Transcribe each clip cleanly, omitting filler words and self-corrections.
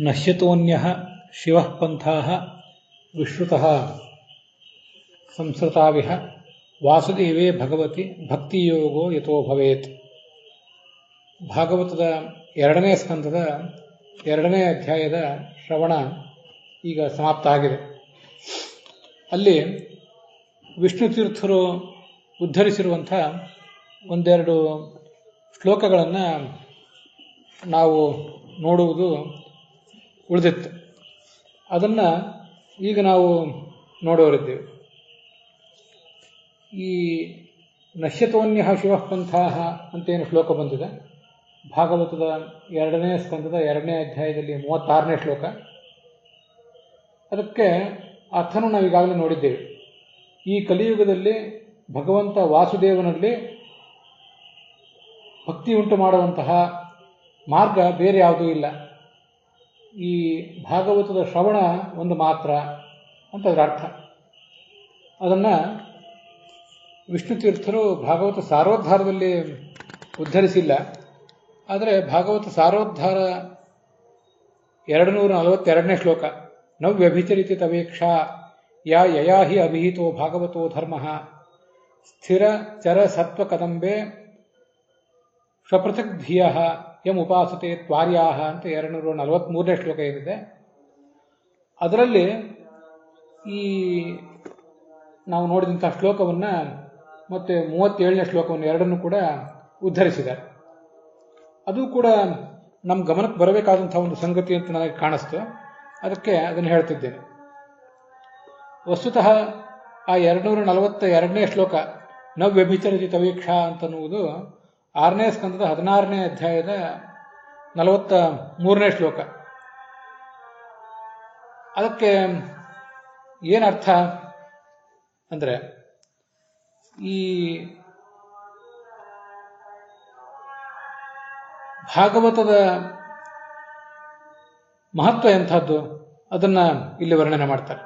ನಶ್ಯತೋನ್ಯಃ ಶಿವಃ ಪಂಥಾಃ ವಿಶ್ರುತಃ ಸಂಸ್ಕೃತಾವಿಹ ವಾಸುದೇವೇ ಭಗವತಿ ಭಕ್ತಿಯೋಗೋ ಯತೋ ಭವೇತ್. ಭಾಗವತದ 2ನೇ ಸ್ಕಂದದ 2ನೇ ಅಧ್ಯಾಯದ ಶ್ರವಣ ಈಗ ಸಮಾಪ್ತ ಆಗಿದೆ. ಅಲ್ಲಿ ವಿಷ್ಣು ತೀರ್ಥರು ಉದ್ಧರಿಸಿರುವಂಥ ಒಂದೆರಡು ಶ್ಲೋಕಗಳನ್ನು ನಾವು ನೋಡುವುದು ಉಳಿದಿತ್ತು. ಅದನ್ನು ಈಗ ನಾವು ನೋಡೋರಿದ್ದೇವೆ. ಈ ನಶ್ಯತೋನ್ಯಃ ಶಿವಃ ಪಂಥಾಃ ಅಂತೇನು ಶ್ಲೋಕ ಬಂದಿದೆ, ಭಾಗವತದ 2ನೇ ಸ್ಕಂದದ 2ನೇ ಅಧ್ಯಾಯದಲ್ಲಿ 36ನೇ ಶ್ಲೋಕ. ಅದಕ್ಕೆ ಅರ್ಥನೂ ನಾವು ಈಗಾಗಲೇ ನೋಡಿದ್ದೇವೆ. ಈ ಕಲಿಯುಗದಲ್ಲಿ ಭಗವಂತ ವಾಸುದೇವನಲ್ಲಿ ಭಕ್ತಿ ಉಂಟು ಮಾಡುವಂತಹ ಮಾರ್ಗ ಬೇರೆ ಯಾವುದೂ ಇಲ್ಲ. ಈ ಭಾಗವತದ ಶ್ರವಣ ಒಂದು ಮಾತ್ರ ಅಂತ ಅದರ ಅರ್ಥ. ಅದನ್ನು ವಿಷ್ಣು ತೀರ್ಥರು ಭಾಗವತ ಸಾರೋದ್ಧಾರದಲ್ಲಿ ಉದ್ಧರಿಸಿಲ್ಲ. ಆದರೆ ಭಾಗವತ ಸಾರೋದ್ಧಾರ 242ನೇ ಶ್ಲೋಕ, ನವ್ಯಭಿಚರಿತಿ ತವೇಕ್ಷಾ ಯಾ ಯಯಾಹಿ ಅಭಿಹಿತೋ ಭಾಗವತೋ ಧರ್ಮ ಸ್ಥಿರ ಚರ ಸತ್ವ ಕದಂಬೆ ಸ್ವಪೃಥಕ್ ಧಿಯ ಯಂ ಉಪಾಸತೆ ತ್ವಾರ್ಯಾಹ ಅಂತ 243ನೇ ಶ್ಲೋಕ ಏನಿದೆ, ಅದರಲ್ಲಿ ಈ ನಾವು ನೋಡಿದಂಥ ಶ್ಲೋಕವನ್ನು ಮತ್ತು 37ನೇ ಶ್ಲೋಕವನ್ನು ಎರಡನ್ನೂ ಕೂಡ ಉದ್ಧರಿಸಿದ್ದಾರೆ. ಅದು ಕೂಡ ನಮ್ಮ ಗಮನಕ್ಕೆ ಬರಬೇಕಾದಂಥ ಒಂದು ಸಂಗತಿ ಅಂತ ನನಗೆ ಕಾಣಿಸ್ತು. ಅದಕ್ಕೆ ಅದನ್ನು ಹೇಳ್ತಿದ್ದೇನೆ. ವಸ್ತುತಃ ಆ 242ನೇ ಶ್ಲೋಕ ನವ್ಯಭಿಚರಿತಿ ತವೀಕ್ಷಾ ಅಂತನ್ನುವುದು 6ನೇ ಸ್ಕಂದದ 16ನೇ ಅಧ್ಯಾಯದ 43ನೇ ಶ್ಲೋಕ. ಅದಕ್ಕೆ ಏನರ್ಥ ಅಂದರೆ, ಈ ಭಾಗವತದ ಮಹತ್ವ ಎಂಥದ್ದು ಅದನ್ನು ಇಲ್ಲಿ ವರ್ಣನೆ ಮಾಡ್ತಾರೆ.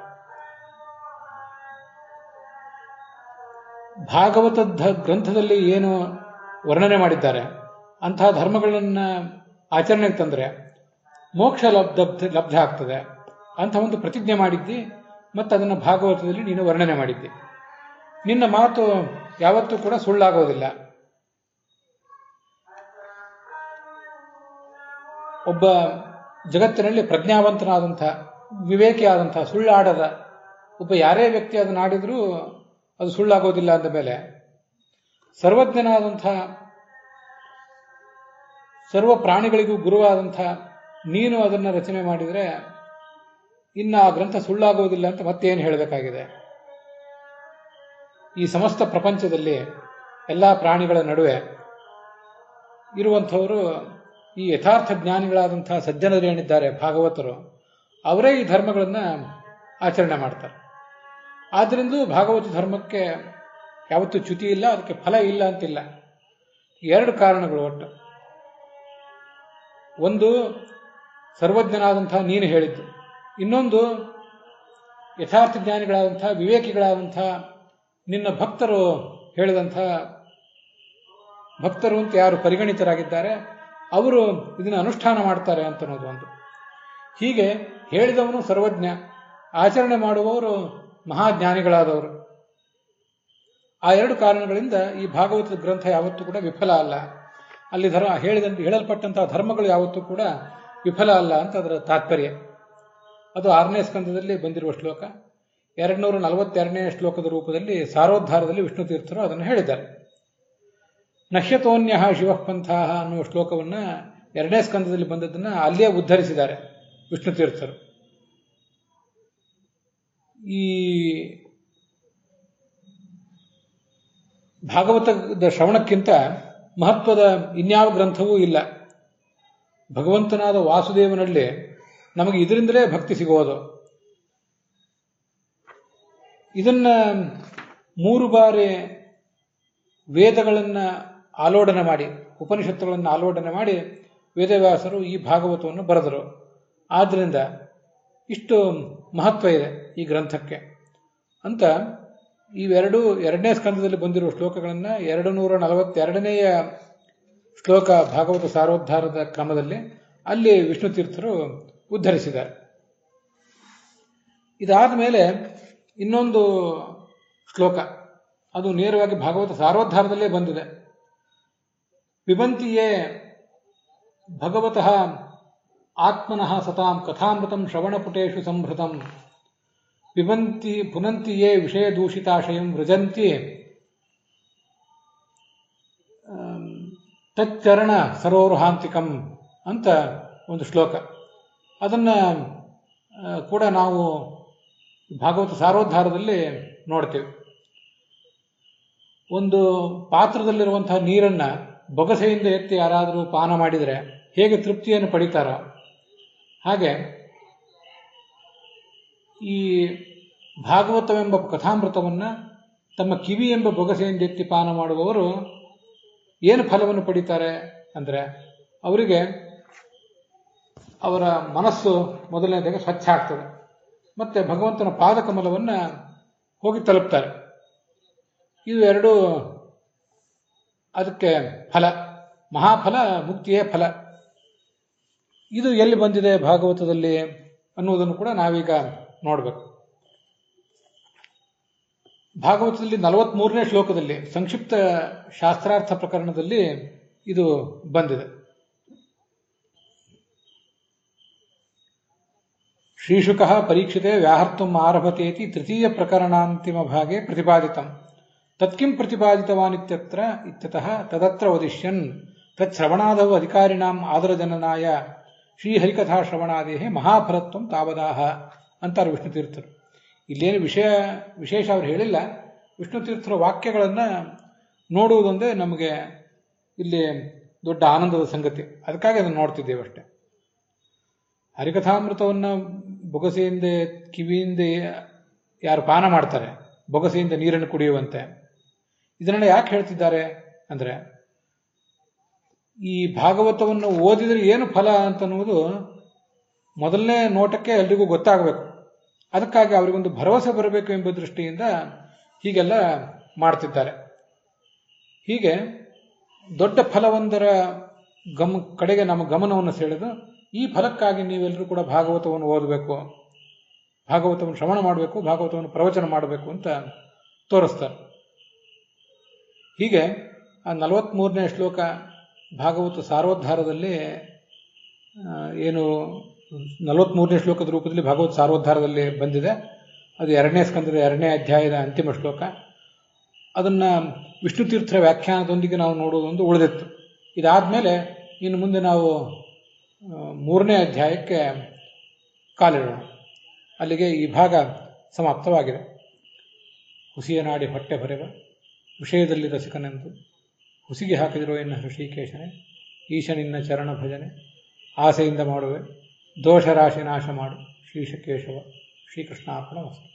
ಭಾಗವತದ ಗ್ರಂಥದಲ್ಲಿ ಏನು ವರ್ಣನೆ ಮಾಡಿದ್ದಾರೆ ಅಂತಹ ಧರ್ಮಗಳನ್ನು ಆಚರಣೆಗೆ ತಂದರೆ ಮೋಕ್ಷ ಲಬ್ಧ ಆಗ್ತದೆ ಅಂತ ಒಂದು ಪ್ರತಿಜ್ಞೆ ಮಾಡಿದ್ದಿ, ಮತ್ತು ಅದನ್ನು ಭಾಗವತದಲ್ಲಿ ನೀನು ವರ್ಣನೆ ಮಾಡಿದ್ದಿ. ನಿನ್ನ ಮಾತು ಯಾವತ್ತೂ ಕೂಡ ಸುಳ್ಳಾಗೋದಿಲ್ಲ. ಒಬ್ಬ ಜಗತ್ತಿನಲ್ಲಿ ಪ್ರಜ್ಞಾವಂತನಾದಂಥ ವಿವೇಕಿಯಾದಂಥ ಸುಳ್ಳಾಡದ ಒಬ್ಬ ಯಾರೇ ವ್ಯಕ್ತಿ ಅದನ್ನು ಆಡಿದರೂ ಅದು ಸುಳ್ಳಾಗೋದಿಲ್ಲ ಅಂದ ಮೇಲೆ, ಸರ್ವಜ್ಞನಾದಂಥ ಸರ್ವ ಪ್ರಾಣಿಗಳಿಗೂ ಗುರುವಾದಂಥ ನೀನು ಅದನ್ನು ರಚನೆ ಮಾಡಿದರೆ ಇನ್ನು ಆ ಗ್ರಂಥ ಸುಳ್ಳಾಗೋದಿಲ್ಲ ಅಂತ ಮತ್ತೇನು ಹೇಳಬೇಕಾಗಿದೆ? ಈ ಸಮಸ್ತ ಪ್ರಪಂಚದಲ್ಲಿ ಎಲ್ಲ ಪ್ರಾಣಿಗಳ ನಡುವೆ ಇರುವಂಥವರು ಈ ಯಥಾರ್ಥ ಜ್ಞಾನಿಗಳಾದಂಥ ಸಜ್ಜನರು ಏನಿದ್ದಾರೆ ಭಾಗವತರು, ಅವರೇ ಈ ಧರ್ಮಗಳನ್ನು ಆಚರಣೆ ಮಾಡ್ತಾರೆ. ಆದ್ದರಿಂದಲೂ ಭಾಗವತ ಧರ್ಮಕ್ಕೆ ಯಾವತ್ತೂ ಚ್ಯುತಿ ಇಲ್ಲ, ಅದಕ್ಕೆ ಫಲ ಇಲ್ಲ ಅಂತಿಲ್ಲ. 2 ಕಾರಣಗಳು ಒಟ್ಟು. ಒಂದು ಸರ್ವಜ್ಞನಾದಂಥ ನೀನು ಹೇಳಿದ್ದು, ಇನ್ನೊಂದು ಯಥಾರ್ಥ ಜ್ಞಾನಿಗಳಾದಂಥ ವಿವೇಕಿಗಳಾದಂಥ ನಿನ್ನ ಭಕ್ತರು ಹೇಳಿದಂಥ, ಭಕ್ತರು ಅಂತ ಯಾರು ಪರಿಗಣಿತರಾಗಿದ್ದಾರೆ ಅವರು ಇದನ್ನು ಅನುಷ್ಠಾನ ಮಾಡ್ತಾರೆ ಅಂತ ಅನ್ನೋದು ಒಂದು. ಹೀಗೆ ಹೇಳಿದವನು ಸರ್ವಜ್ಞ, ಆಚರಣೆ ಮಾಡುವವರು ಮಹಾಜ್ಞಾನಿಗಳಾದವರು. ಆ 2 ಕಾರಣಗಳಿಂದ ಈ ಭಾಗವತದ ಗ್ರಂಥ ಯಾವತ್ತೂ ಕೂಡ ವಿಫಲ ಅಲ್ಲ. ಅಲ್ಲಿ ಹೇಳಲ್ಪಟ್ಟಂತಹ ಧರ್ಮಗಳು ಯಾವತ್ತೂ ಕೂಡ ವಿಫಲ ಅಲ್ಲ ಅಂತ ಅದರ ತಾತ್ಪರ್ಯ. ಅದು 6ನೇ ಸ್ಕಂದದಲ್ಲಿ ಬಂದಿರುವ ಶ್ಲೋಕ. 242ನೇ ಶ್ಲೋಕದ ರೂಪದಲ್ಲಿ ಸಾರೋದ್ಧಾರದಲ್ಲಿ ವಿಷ್ಣು ತೀರ್ಥರು ಅದನ್ನು ಹೇಳಿದ್ದಾರೆ. ನಶ್ಯತೋನ್ಯಃ ಶಿವಃ ಪಂಥಾಃ ಅನ್ನುವ ಶ್ಲೋಕವನ್ನು 2ನೇ ಸ್ಕಂದದಲ್ಲಿ ಬಂದದ್ದನ್ನು ಅಲ್ಲಿಯೇ ಉದ್ಧರಿಸಿದ್ದಾರೆ ವಿಷ್ಣು ತೀರ್ಥರು. ಈ ಭಾಗವತದ ಶ್ರವಣಕ್ಕಿಂತ ಮಹತ್ವದ ಇನ್ಯಾವ ಗ್ರಂಥವೂ ಇಲ್ಲ. ಭಗವಂತನಾದ ವಾಸುದೇವನಲ್ಲಿ ನಮಗೆ ಇದರಿಂದಲೇ ಭಕ್ತಿ ಸಿಗೋದು. ಇದನ್ನು 3 ಬಾರಿ ವೇದಗಳನ್ನು ಆಲೋಡನೆ ಮಾಡಿ, ಉಪನಿಷತ್ತುಗಳನ್ನು ಆಲೋಡನೆ ಮಾಡಿ ವೇದವ್ಯಾಸರು ಈ ಭಾಗವತವನ್ನು ಬರೆದರು. ಆದ್ದರಿಂದ ಇಷ್ಟು ಮಹತ್ವ ಇದೆ ಈ ಗ್ರಂಥಕ್ಕೆ ಅಂತ ಇವೆರಡೂ 2ನೇ ಸ್ಕಂದದಲ್ಲಿ ಬಂದಿರುವ ಶ್ಲೋಕಗಳನ್ನು 242ನೇ ಶ್ಲೋಕ ಭಾಗವತ ಸಾರೋದ್ಧಾರದ ಕ್ರಮದಲ್ಲಿ ಅಲ್ಲಿ ವಿಷ್ಣು ತೀರ್ಥರು ಉದ್ಧರಿಸಿದ್ದಾರೆ. ಇದಾದ ಮೇಲೆ ಇನ್ನೊಂದು ಶ್ಲೋಕ, ಅದು ನೇರವಾಗಿ ಭಾಗವತ ಸಾರೋದ್ಧಾರದಲ್ಲೇ ಬಂದಿದೆ. ಪಿಬಂತಿಯೇ ಭಗವತಃ ಆತ್ಮನಃ ಸತಾಂ ಕಥಾಮೃತಂ ಶ್ರವಣಪುಟೇಶು ಸಂಭೃತಂ ಪಿಬಂತಿ ಪುನಂತಿಯೇ ವಿಷಯದೂಷಿತಾಶಯಂ ವೃಜಂತಿ ತಚ್ಚರಣ ಸರೋರುಹಾಂತಿಕಂ ಅಂತ ಒಂದು ಶ್ಲೋಕ. ಅದನ್ನು ಕೂಡ ನಾವು ಭಾಗವತ ಸಾರೋದ್ಧಾರದಲ್ಲಿ ನೋಡ್ತೇವೆ. ಒಂದು ಪಾತ್ರದಲ್ಲಿರುವಂತಹ ನೀರನ್ನು ಬೊಗಸೆಯಿಂದ ಎತ್ತಿ ಯಾರಾದರೂ ಪಾನ ಮಾಡಿದರೆ ಹೇಗೆ ತೃಪ್ತಿಯನ್ನು ಪಡಿತಾರೋ ಹಾಗೆ ಈ ಭಾಗವತವೆಂಬ ಕಥಾಮೃತವನ್ನು ತಮ್ಮ ಕಿವಿ ಎಂಬ ಬೊಗಸೆಯಿಂದ ಎತ್ತಿ ಪಾನ ಮಾಡುವವರು ಏನು ಫಲವನ್ನು ಪಡಿತಾರೆ ಅಂದರೆ, ಅವರಿಗೆ ಅವರ ಮನಸ್ಸು ಮೊದಲನೇದಾಗಿ ಸ್ವಚ್ಛ ಆಗ್ತದೆ, ಮತ್ತೆ ಭಗವಂತನ ಪಾದಕಮಲವನ್ನು ಹೋಗಿ ತಲುಪ್ತಾರೆ. ಇದು ಎರಡು ಅದಕ್ಕೆ ಫಲ, ಮಹಾಫಲ, ಮುಕ್ತಿಯೇ ಫಲ. ಇದು ಎಲ್ಲಿ ಬಂದಿದೆ ಭಾಗವತದಲ್ಲಿ ಅನ್ನುವುದನ್ನು ಕೂಡ ನಾವೀಗ ನೋಡಬೇಕು. ಭಾಗವತದಲ್ಲಿ 43ನೇ ಶ್ಲೋಕದಲ್ಲಿ ಸಂಕ್ಷಿಪ್ತ ಶಾಸ್ತ್ರಾರ್ಥ ಪ್ರಕರಣದಲ್ಲಿ ಇದು ಬಂದಿದೆ. ಶ್ರೀಶುಕಃ ಪರೀಕ್ಷಿತೆ ವ್ಯಾಹರ್ತುಂ ಆರಭತೇತಿ ತೃತೀಯ ಪ್ರಕರಣಾಂತಿಮ ಭಾಗೆ ಪ್ರತಿಪಾದಿತಂ ತತ್ಕಿಂ ಪ್ರತಿಪಾದಿತವಾನ್ ಇತ್ಯತಃ ತದತ್ರ ವದಿಷ್ಯನ್ ತತ್ಶ್ರವಣಾದವು ಅಧಿಕಾರಿಣಾಂ ಆದರಜನನಾಯ ಶ್ರೀಹರಿಕಥಾ ಶ್ರವಣಾದೇಹೇ ಮಹಾಫಲತ್ವಂ ತಾವದಾಹ ಅಂತಾರೆ ವಿಷ್ಣು ತೀರ್ಥರು. ಇಲ್ಲೇನು ವಿಶೇಷ ಅವರು ಹೇಳಿಲ್ಲ. ವಿಷ್ಣು ತೀರ್ಥರ ವಾಕ್ಯಗಳನ್ನು ನೋಡುವುದೊಂದೇ ನಮಗೆ ಇಲ್ಲಿ ದೊಡ್ಡ ಆನಂದದ ಸಂಗತಿ. ಅದಕ್ಕಾಗಿ ಅದನ್ನು ನೋಡ್ತಿದ್ದೇವೆ ಅಷ್ಟೆ. ಹರಿಕಥಾಮೃತವನ್ನು ಬೊಗಸೆಯಿಂದ ಕಿವಿಯಿಂದ ಯಾರು ಪಾನ ಮಾಡ್ತಾರೆ, ಬೊಗಸೆಯಿಂದ ನೀರನ್ನು ಕುಡಿಯುವಂತೆ, ಇದನ್ನೆಲ್ಲ ಯಾಕೆ ಹೇಳ್ತಿದ್ದಾರೆ ಅಂದರೆ, ಈ ಭಾಗವತವನ್ನು ಓದಿದರೆ ಏನು ಫಲ ಅಂತನ್ನುವುದು ಮೊದಲನೇ ನೋಟಕ್ಕೆ ಎಲ್ರಿಗೂ ಗೊತ್ತಾಗಬೇಕು. ಅದಕ್ಕಾಗಿ ಅವರಿಗೊಂದು ಭರವಸೆ ಬರಬೇಕು ಎಂಬ ದೃಷ್ಟಿಯಿಂದ ಹೀಗೆಲ್ಲ ಮಾಡ್ತಿದ್ದಾರೆ. ಹೀಗೆ ದೊಡ್ಡ ಫಲವೊಂದರ ಕಡೆಗೆ ನಮ್ಮ ಗಮನವನ್ನು ಸೆಳೆದು, ಈ ಫಲಕ್ಕಾಗಿ ನೀವೆಲ್ಲರೂ ಕೂಡ ಭಾಗವತವನ್ನು ಓದಬೇಕು, ಭಾಗವತವನ್ನು ಶ್ರವಣ ಮಾಡಬೇಕು, ಭಾಗವತವನ್ನು ಪ್ರವಚನ ಮಾಡಬೇಕು ಅಂತ ತೋರಿಸ್ತಾರೆ. ಹೀಗೆ ಆ 43ನೇ ಶ್ಲೋಕ ಭಾಗವತ ಸಾರೋದ್ಧಾರದಲ್ಲಿ ಏನು 43ನೇ ಶ್ಲೋಕದ ರೂಪದಲ್ಲಿ ಭಾಗವತ ಸಾರೋದ್ಧಾರದಲ್ಲಿ ಬಂದಿದೆ. ಅದು 2ನೇ ಸ್ಕಂದದ 2ನೇ ಅಧ್ಯಾಯದ ಅಂತಿಮ ಶ್ಲೋಕ. ಅದನ್ನು ವಿಷ್ಣು ತೀರ್ಥರ ವ್ಯಾಖ್ಯಾನದೊಂದಿಗೆ ನಾವು ನೋಡುವುದೊಂದು ಉಳಿದಿತ್ತು. ಇದಾದಮೇಲೆ ಇನ್ನು ಮುಂದೆ ನಾವು 3ನೇ ಅಧ್ಯಾಯಕ್ಕೆ ಕಾಲಿಡೋಣ. ಅಲ್ಲಿಗೆ ಈ ಭಾಗ ಸಮಾಪ್ತವಾಗಿದೆ. ಹುಸಿಯ ನಾಡಿ ಹೊಟ್ಟೆ ಹೊರೆವ ವಿಷಯದಲ್ಲಿ ರಸಿಕನೆಂದು ಹುಸಿಗೆ ಹಾಕಿದಿರೋ ಎನ್ನ ಹೃಷಿಕೇಶನೇ, ಈಶ ನಿನ್ನ ಚರಣ ಭಜನೆ ಆಸೆಯಿಂದ ಮಾಡುವೆ, ದೋಷರಾಶಿ ನಾಶ ಮಾಡು ಶ್ರೀಶಕೇಶವ. ಶ್ರೀಕೃಷ್ಣಾರ್ಪಣಮಸ್ತು.